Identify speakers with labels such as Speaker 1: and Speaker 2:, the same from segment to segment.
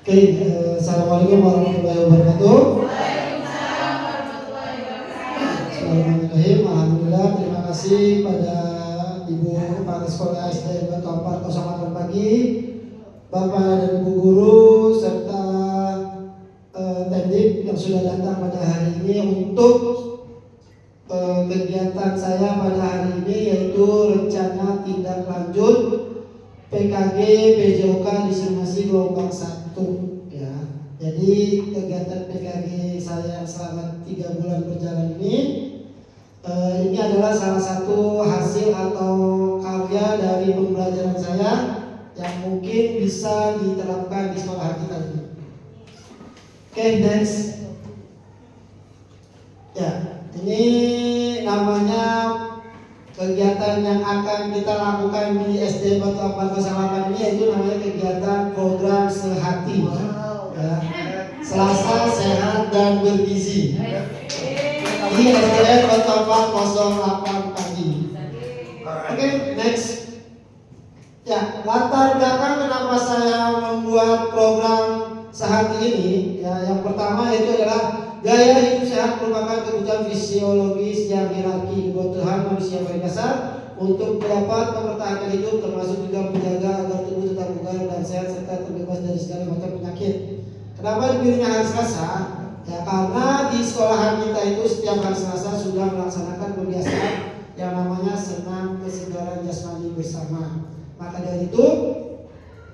Speaker 1: Oke, Assalamualaikum warahmatullahi wabarakatuh. Bismillahirrahmanirrahim. Alhamdulillah, terima kasih pada Ibu Kepala Sekolah SD Batu Ampar 08 pagi, Bapak dan Ibu guru serta teknik yang sudah datang pada hari ini untuk kegiatan saya pada hari ini, yaitu rencana tindak lanjut PKG PJOK diskriminasi gelombang 1 ya. Jadi kegiatan PKG saya selama 3 bulan berjalan ini adalah salah satu hasil atau karya dari pembelajaran saya yang mungkin bisa diterapkan di sekolah kita ini. Oke, next. Ya, ini namanya kegiatan yang akan kita lakukan di SD Batu Ampar 08 ini, yaitu namanya kegiatan program sehati. Ya. Selasa sehat dan bergizi. Di SDN Batu Ampar 08 pagi. Oke, next. Ya, latar belakang kenapa saya membuat program sehati ini, ya, yang pertama itu adalah gaya hidup sehat merupakan kebutuhan fisiologis yang hierarki kebutuhan manusia paling dasar untuk dapat mempertahankan hidup, termasuk juga menjaga agar tubuh tetap bugar dan sehat serta terbebas dari segala macam penyakit. Kenapa dipilihnya hari Selasa? Ya, karena di sekolahan kita itu setiap hari Selasa sudah melaksanakan kebiasaan yang namanya senam kesegaran jasmani bersama. Maka dari itu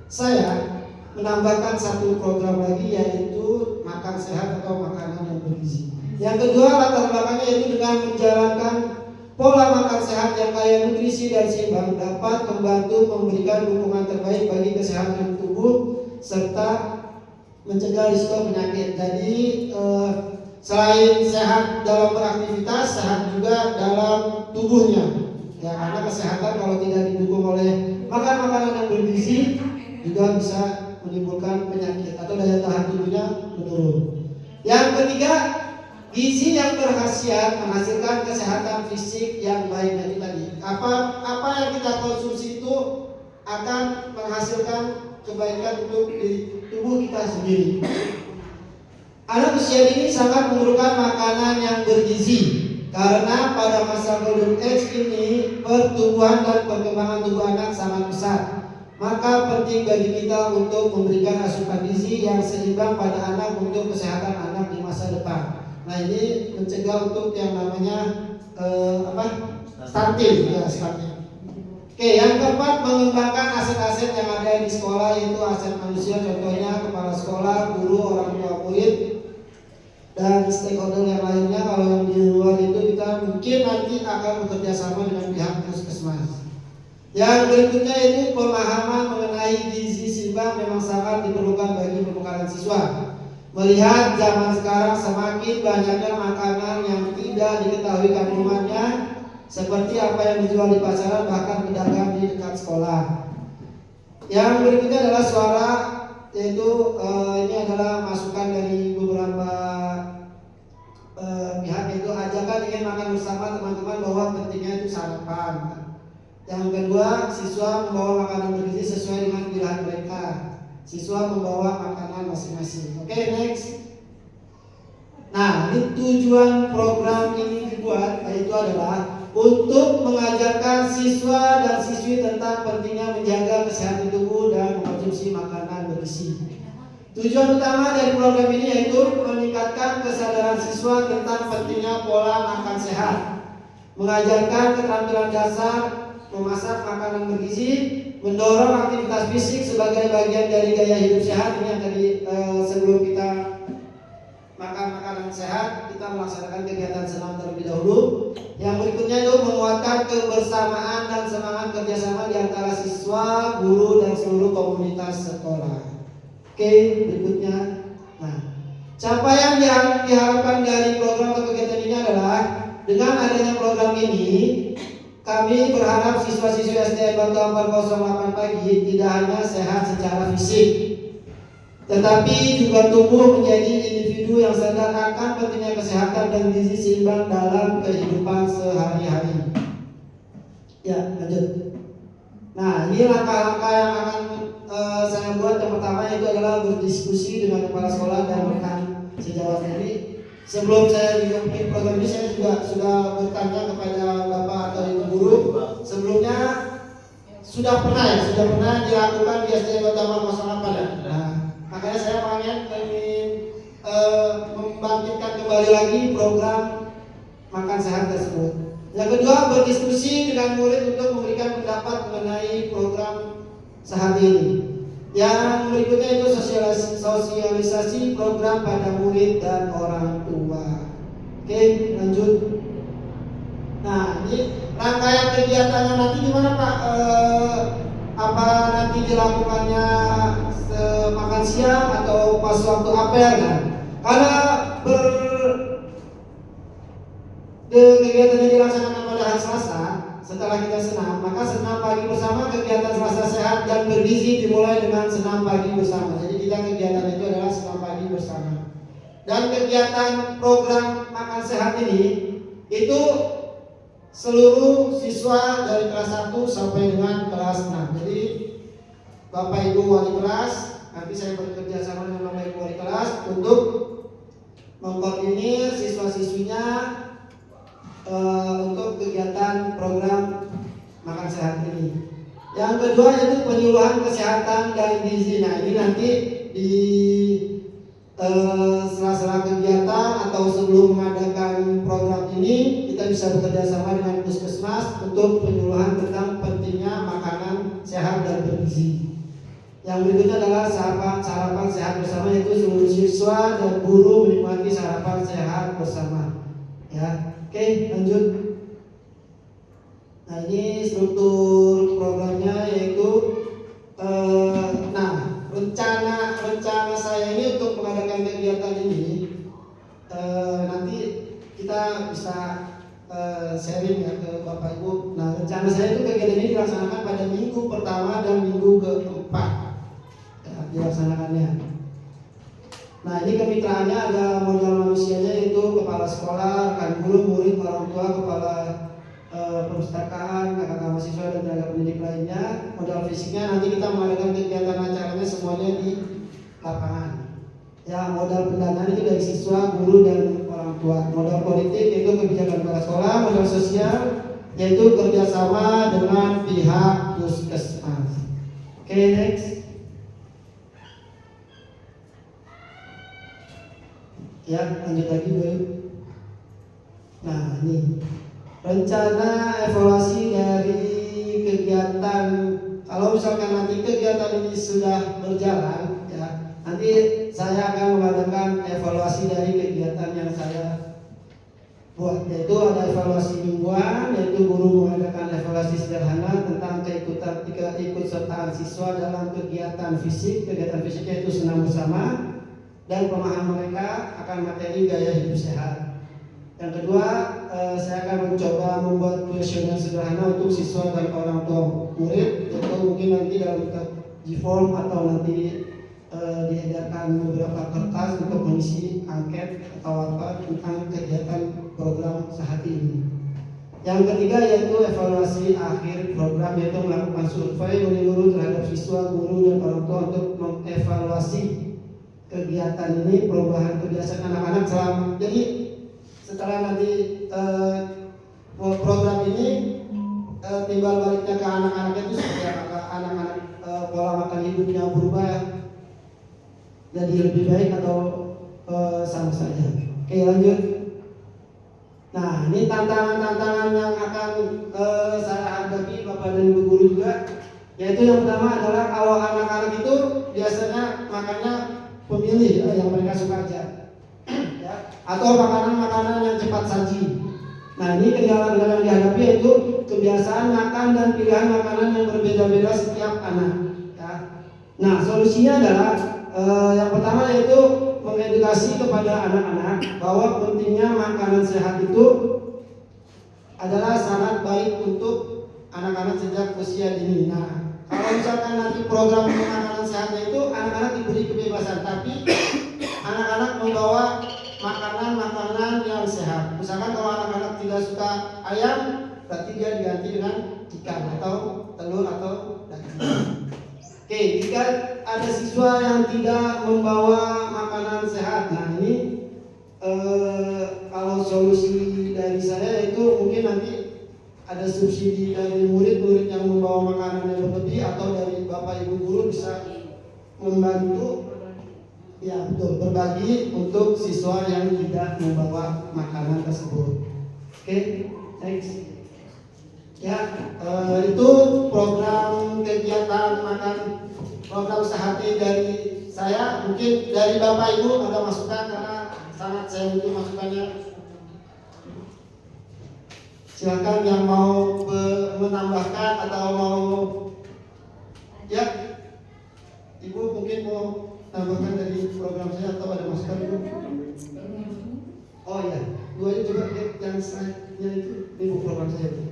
Speaker 1: saya menambahkan satu program lagi, yaitu makan sehat atau makanan yang bergizi. Yang kedua, latar belakangnya yaitu dengan menjalankan pola makan sehat yang kaya nutrisi dan seimbang dapat membantu memberikan dukungan terbaik bagi kesehatan tubuh serta mencegah risiko penyakit. Jadi selain sehat dalam beraktivitas, sehat juga dalam tubuhnya. Ya, karena kesehatan kalau tidak didukung oleh makan makanan yang bergizi juga bisa menimbulkan penyakit atau daya tahan tubuhnya menurun. Yang ketiga, gizi yang berkhasiat menghasilkan kesehatan fisik yang baik. Jadi tadi apa yang kita konsumsi itu akan menghasilkan kebaikan untuk di tubuh kita sendiri. Anak usia dini sangat memerlukan makanan yang bergizi karena pada masa golden age ini pertumbuhan dan perkembangan tubuh anak sangat besar. Maka penting bagi kita untuk memberikan asupan gizi yang seimbang pada anak untuk kesehatan anak di masa depan. Nah, ini mencegah untuk yang namanya stunting ya, stunting. Oke, yang keempat, mengembangkan aset-aset yang ada di sekolah, yaitu aset manusia, contohnya kepala sekolah, guru, orang tua murid, dan stakeholder yang lainnya. Kalau yang di luar itu kita mungkin nanti akan bekerja sama dengan pihak puskesmas. Yang berikutnya itu pemahaman mengenai gizi seimbang memang sangat diperlukan bagi pembekalan siswa. Melihat zaman sekarang semakin banyaknya makanan yang tidak diketahui kandungannya, seperti apa yang dijual di pasaran bahkan pedagang di dekat sekolah. Yang berikutnya adalah suara, yaitu ini adalah masukan dari beberapa pihak, yaitu ajakan ingin makan bersama teman-teman bahwa pentingnya itu sarapan. Yang kedua, siswa membawa makanan bergizi sesuai dengan pilihan mereka. Siswa membawa makanan masing-masing. Oke, next. Nah, ini tujuan program ini dibuat, yaitu adalah untuk mengajarkan siswa dan siswi tentang pentingnya menjaga kesehatan tubuh dan mengkonsumsi makanan bergizi. Tujuan utama dari program ini yaitu meningkatkan kesadaran siswa tentang pentingnya pola makan sehat, mengajarkan keterampilan dasar memasak makanan bergizi, mendorong aktivitas fisik sebagai bagian dari gaya hidup sehat. Ini yang tadi sebelum kita makan makanan sehat, kita melaksanakan kegiatan senam terlebih dahulu. Yang berikutnya itu menguatkan kebersamaan dan semangat kerjasama di antara siswa, guru, dan seluruh komunitas sekolah. Oke, berikutnya. Nah, capaian yang diharapkan dari program atau kegiatan ini adalah dengan adanya program ini, kami berharap siswa-siswi SDN Batu Ampar 08 pagi tidak hanya sehat secara fisik, tetapi juga tumbuh menjadi individu yang sadar akan pentingnya kesehatan dan gizi seimbang dalam kehidupan sehari-hari. Ya, lanjut. Nah, ini langkah-langkah yang akan saya buat. Yang pertama itu adalah berdiskusi dengan kepala sekolah dan rekan sejawat. Jadi sebelum saya bikin program ini, saya juga sudah bertanya kepada bapak atau ibu guru. Sebelumnya sudah pernah dilakukan di SD Utama 08. Nah, makanya saya ingin membangkitkan kembali lagi program makan sehat tersebut. Yang kedua, berdiskusi dengan murid untuk memberikan pendapat mengenai program sehat ini. Yang berikutnya itu sosialisasi program pada murid dan orang tua. Oke, lanjut. Nah, ini rangkaian kegiatannya nanti gimana Pak? Apa nanti dilakukannya makan siang atau pas waktu apel kan? Karena kegiatannya dilaksanakan pada hari Selasa setelah kita senam, maka senam pagi bersama kegiatan Selasa sehat dan bergizi dimulai dengan senam pagi bersama. Jadi kita kegiatan itu adalah senam pagi bersama. Dan kegiatan program makan sehat ini itu seluruh siswa dari kelas 1 sampai dengan kelas 6. Jadi Bapak Ibu wali kelas, nanti saya bekerja sama dengan Bapak Ibu wali kelas untuk mengkoordinir siswa-siswinya untuk kegiatan program makan sehat ini. Yang kedua yaitu penyuluhan kesehatan dan gizi. Nah, ini nanti di sela-sela kegiatan atau sebelum mengadakan program ini, kita bisa bekerja sama dengan puskesmas untuk penyuluhan tentang pentingnya makanan sehat dan bergizi. Yang berikutnya adalah sarapan sehat bersama, yaitu seluruh siswa dan guru menikmati sarapan sehat bersama. Ya, oke, lanjut. Nah, ini struktur programnya yaitu rencana saya ini untuk mengadakan kegiatan ini, nanti kita bisa sharing ya ke Bapak Ibu. Nah, rencana saya itu kegiatan ini dilaksanakan pada minggu pertama dan minggu keempat ya, dilaksanakannya. Nah, ini kemitraannya ada modal manusianya, yaitu kepala sekolah, rekan guru, murid, orang tua, kepala perpustakaan, kakak-kakak mahasiswa dan tenaga pendidik lainnya. Modal fisiknya nanti kita mengadakan kegiatan acaranya semuanya di lapangan. Ya, modal pendanaan itu dari siswa, guru dan orang tua. Modal politik yaitu kebijakan kepala sekolah. Modal sosial yaitu kerjasama dengan pihak puskesmas. Oke, next. Ya, lanjut lagi dulu. Nah, ini rencana evaluasi dari kegiatan. Kalau misalkan nanti kegiatan ini sudah berjalan, ya, nanti saya akan mengadakan evaluasi dari kegiatan yang saya buat, yaitu ada evaluasi mingguan, yaitu guru mengadakan evaluasi sederhana tentang keikutsertaan siswa dalam kegiatan fisik. Kegiatan fisik yaitu senam bersama dan pemahaman mereka akan materi gaya hidup sehat. Yang kedua, saya akan mencoba membuat kuesioner sederhana untuk siswa dan orang tua murid, yaitu mungkin nanti dalam bentuk G-form atau nanti diedarkan beberapa kertas untuk mengisi angket atau apa tentang kegiatan program sehat ini. Yang ketiga yaitu evaluasi akhir program, yaitu melakukan survei menyeluruh terhadap siswa, guru dan orang tua untuk mengevaluasi kegiatan ini, perubahan kebiasaan anak-anak selama. Jadi setelah nanti program ini timbal baliknya ke anak-anak itu seperti apa, anak-anak pola makan hidupnya berubah jadi lebih baik atau sama saja. Oke, lanjut. Nah, ini tantangan-tantangan yang akan saya hadapi Bapak dan Ibu guru juga, yaitu yang pertama adalah kalau anak-anak itu biasanya makannya pemilih yang mereka suka aja. Atau makanan-makanan yang cepat saji. Nah, ini kendala-kendala yang dihadapi yaitu kebiasaan makan dan pilihan makanan yang berbeda-beda setiap anak. Ya. Nah, solusinya adalah yang pertama yaitu mengedukasi kepada anak-anak bahwa pentingnya makanan sehat itu adalah sangat baik untuk anak-anak sejak usia dini. Nah, kalau misalkan nanti program makanan sehatnya itu anak-anak diberi kebebasan, tapi anak-anak membawa makanan-makanan yang sehat. Misalkan kalau anak-anak tidak suka ayam, berarti dia diganti dengan ikan atau telur atau daging. Oke, jika ada siswa yang tidak membawa makanan sehat, nah ini kalau solusi dari saya itu mungkin nanti ada subsidi dari murid-murid yang membawa makanan yang berlebih, atau dari bapak ibu guru bisa membantu, ya betul, berbagi untuk siswa yang tidak membawa makanan tersebut. Oke, next. Ya, itu program kegiatan makan, program sehati dari saya. Mungkin dari bapak ibu ada masukan, karena sangat saya butuh masukannya. Silakan yang mau menambahkan atau mau, ya, ibu mungkin mau tambahkan dari program saya atau ada masukan ibu? Oh ya, dua aja coba yang slide-nya itu ibu program saya.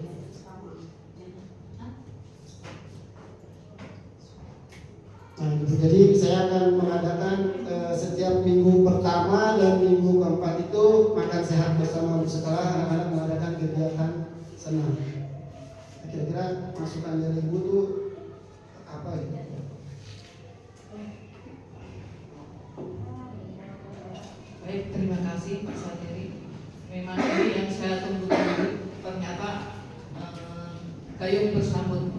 Speaker 1: Nah, jadi saya akan mengadakan setiap minggu pertama dan minggu keempat itu makan sehat bersama, setelah anak-anak mengadakan kegiatan senam. Kira-kira masukan dari ibu tuh apa ya?
Speaker 2: Baik, terima kasih Pak Satiri. Memang ini yang saya tunggu-tunggu, ternyata gayung bersambut.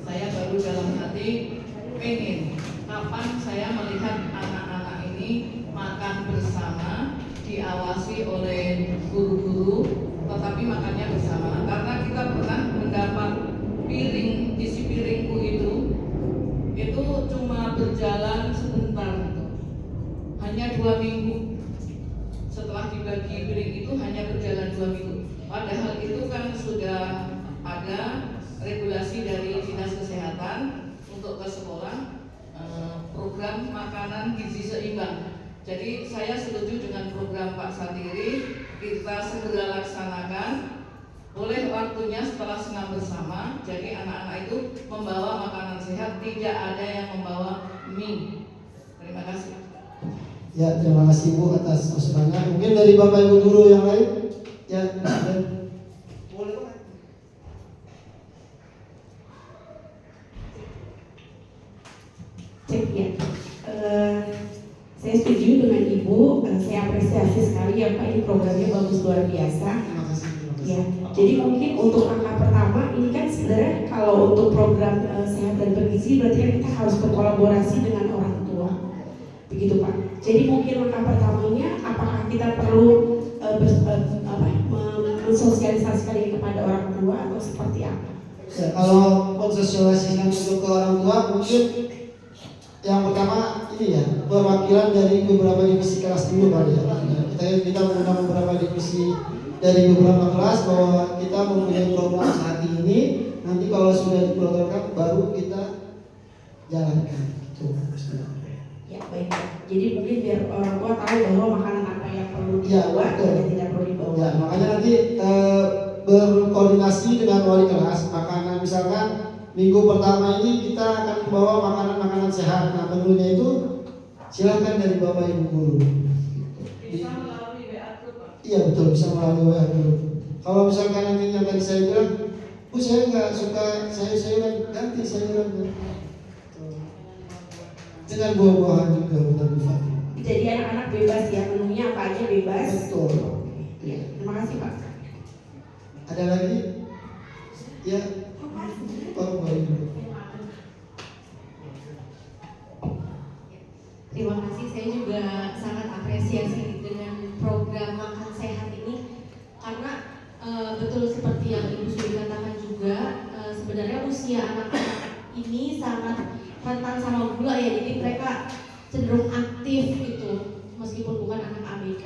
Speaker 2: Saya baru dalam hati pengen kapan saya melihat anak-anak ini makan bersama, diawasi oleh guru-guru, tetapi makannya bersama. Karena kita pernah mendapat piring, isi piringku itu cuma berjalan sebentar, hanya 2 minggu. Setelah dibagi piring itu hanya berjalan 2 minggu. Padahal itu kan sudah ada regulasi dari Dinas Kesehatan untuk ke sekolah, program makanan gizi seimbang. Jadi saya setuju dengan program Pak Satiri, kita segera laksanakan. Boleh waktunya setelah senam bersama. Jadi anak-anak itu membawa makanan sehat, tidak ada yang membawa mie. Terima kasih.
Speaker 1: Ya, terima kasih Bu atas masukannya. Mungkin dari bapak ibu guru yang lain, ya, boleh Pak.
Speaker 3: Cek ya, saya setuju dengan Ibu. Saya apresiasi sekali ya Pak, ini programnya bagus, luar biasa.
Speaker 1: Terima kasih.
Speaker 3: Ya, jadi mungkin untuk angka pertama ini kan sebenarnya kalau untuk program sehat dan bergizi berarti kan kita harus berkolaborasi dengan orang tua, begitu Pak. Jadi mungkin langkah pertamanya apakah kita perlu mensosialisasikan ini kepada orang tua atau seperti apa?
Speaker 1: Ya, kalau mensosialisasikan untuk ke orang tua, mungkin yang pertama ini ya, perwakilan dari beberapa divisi kelas dulu kali ya. Kita mengundang beberapa divisi dari beberapa kelas bahwa kita mempunyai program saat ini. Nanti kalau sudah diprogramkan baru kita jalankan. Itu.
Speaker 3: Ya baik. Jadi mungkin biar orang tua tahu bahwa makanan apa yang perlu dibawa dan yang tidak perlu dibawa.
Speaker 1: Ya, makanya nanti berkoordinasi dengan wali kelas. Makanan misalkan minggu pertama ini kita akan membawa makanan-makanan sehat. Nah, menunya itu silahkan dari bapak ibu guru.
Speaker 2: Bisa melalui WA Group, Pak?
Speaker 1: Iya betul, bisa melalui WA group. Kalau misalkan nanti yang tadi saya bilang, Bu saya nggak suka sayur-sayuran, ganti sayuran. Dengan buah-buahan juga betul Pak.
Speaker 3: Jadi anak-anak bebas ya, menunya apa aja bebas.
Speaker 1: Betul.
Speaker 3: Ya, terima kasih Pak.
Speaker 1: Ada lagi? Ya. Oh, boleh.
Speaker 4: Terima kasih, saya juga sangat apresiasi dengan program makan sehat ini karena betul seperti yang Ibu sudah katakan juga, sebenarnya usia anak-anak ini sangat rentan sama gula ya, jadi mereka cenderung aktif gitu meskipun bukan anak ABK.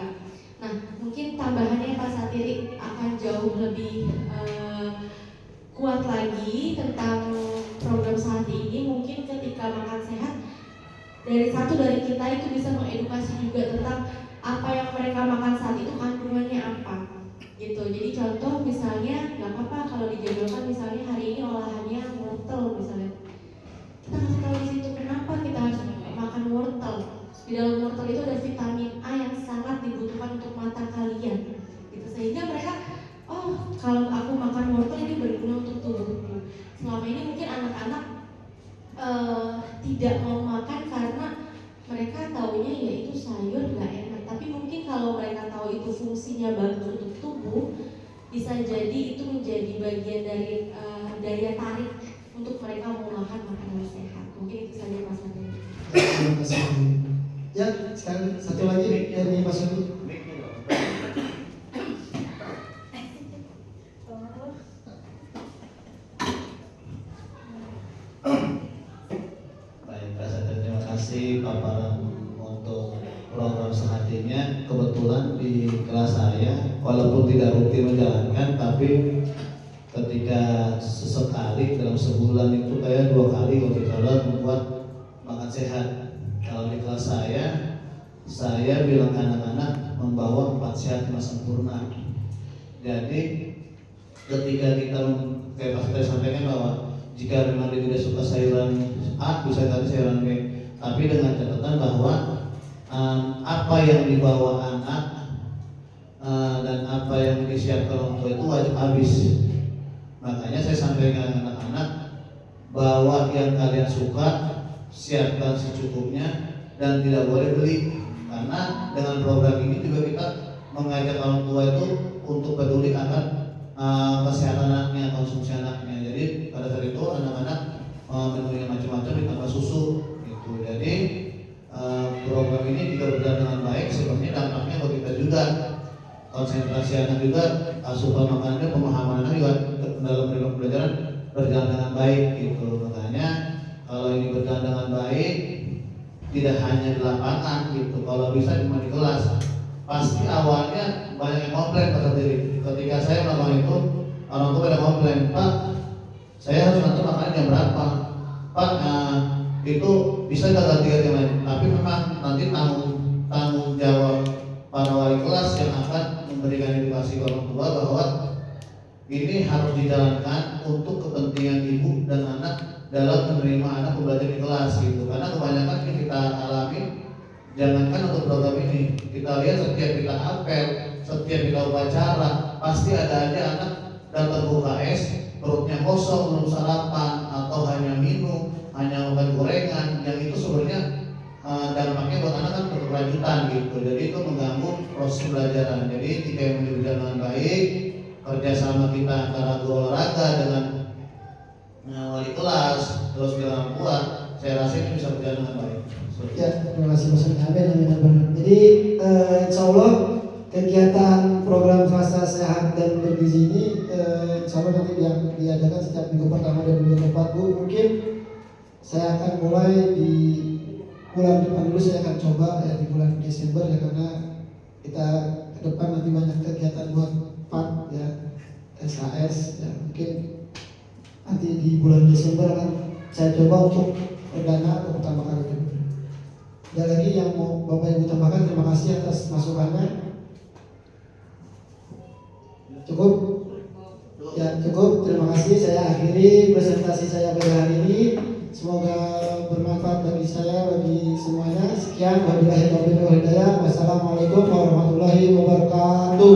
Speaker 4: Nah, mungkin tambahannya Pak Satiri akan jauh lebih kuat lagi tentang program saat ini. Mungkin ketika makan sehat dari kita itu bisa mengedukasi juga tentang apa yang mereka makan saat itu kandungannya apa gitu. Jadi contoh misalnya nggak apa-apa kalau dijadwalkan misalnya hari ini olahannya wortel misalnya, kita kasih tahu di situ kenapa kita harus makan wortel. Di dalam wortel itu ada vitamin A yang sangat dibutuhkan untuk mata kalian gitu, sehingga mereka, oh kalau aku makan wortel ini berguna untuk tubuhku. Selama ini mungkin anak taunya ya itu sayur nggak enak, tapi mungkin kalau mereka tahu itu fungsinya bagus untuk tubuh, bisa jadi itu menjadi bagian dari daya tarik untuk mereka mau makan makanan sehat. Mungkin itu saja Mas Andi.
Speaker 1: Terima kasih. Ya, sekarang satu lagi dari Mas Andi.
Speaker 5: Baik, terima kasih paparan untuk program sehatinya. Kebetulan di kelas saya, walaupun tidak rutin menjalankan, tapi ketika sesekali dalam sebulan itu kayak 2 kali kalau tidak salah membuat makan sehat. Kalau di kelas saya bilang ke anak-anak membawa 4 sehat 5 sempurna. Jadi ketika kita kayak pas saya sampaikan bahwa jika memang dia tidak suka sayuran A, bisa tadi sayuran B, tapi dengan catatan bahwa apa yang dibawa anak dan apa yang disiapkan orang tua itu wajib habis. Makanya saya sampaikan ke anak-anak bahwa yang kalian suka siapkan secukupnya dan tidak boleh beli, karena dengan program ini juga kita mengajak orang tua itu untuk peduli akan kesehatan anaknya, konsumsi anaknya. Jadi pada saat itu anak-anak menunya macam-macam ditambah susu gitu. Jadi program ini juga berjalan dengan baik. Sebenarnya dampaknya bagi kita juga, konsentrasi anak juga, asupan makanannya, pemahaman anak juga dalam pembelajaran berjalan dengan baik gitu. Makanya kalau ini berjalan dengan baik, tidak hanya di lapangan gitu, kalau bisa cuma di kelas. Pasti awalnya banyak yang komplain pada diri. Ketika saya melakukan itu, orang tua pada komplain, Pak, saya harus nanti makan jam berapa? Pak, itu bisa nggak ganti yang lain? Tapi memang nanti tanggung jawab para wali kelas yang akan memberikan edukasi ke orang tua bahwa ini harus dijalankan untuk kepentingan ibu dan anak dalam menerima anak belajar di kelas gitu. Karena kebanyakan yang kita alami, jangankan untuk program ini, kita lihat setiap kita apel, setiap kita upacara, pasti ada aja anak datang ke UKS, perutnya kosong, belum sarapan, atau hanya minum, hanya makan gorengan, yang itu sebenarnya dampaknya buat anak kan berkelanjutan gitu. Jadi itu mengganggu proses pembelajaran. Jadi jika yang berjalan dengan baik, kerjasama kita antara guru olahraga dengan wali kelas, terus dengan orang tua, saya rasa ini bisa berjalan dengan baik.
Speaker 1: Ya, terima kasih Mas Andi. Amin. Jadi insya Allah kegiatan program fasa sehat dan bergizi ini insya Allah nanti diadakan setiap minggu pertama dan minggu keempat, Bu. Mungkin saya akan mulai di bulan depan dulu, saya akan coba ya di bulan Desember ya, karena kita ke depan nanti banyak kegiatan buat PAT ya, SHS ya, mungkin nanti di bulan Desember akan saya coba untuk perdana atau pertama kali. Ada lagi yang mau Bapak Ibu tambahkan? Terima kasih atas masukannya. Cukup? Ya cukup, terima kasih. Saya akhiri presentasi saya pada hari ini. Semoga bermanfaat bagi saya, bagi semuanya. Sekian, wabillahi taufiq wal hidayah. Wassalamualaikum warahmatullahi wabarakatuh.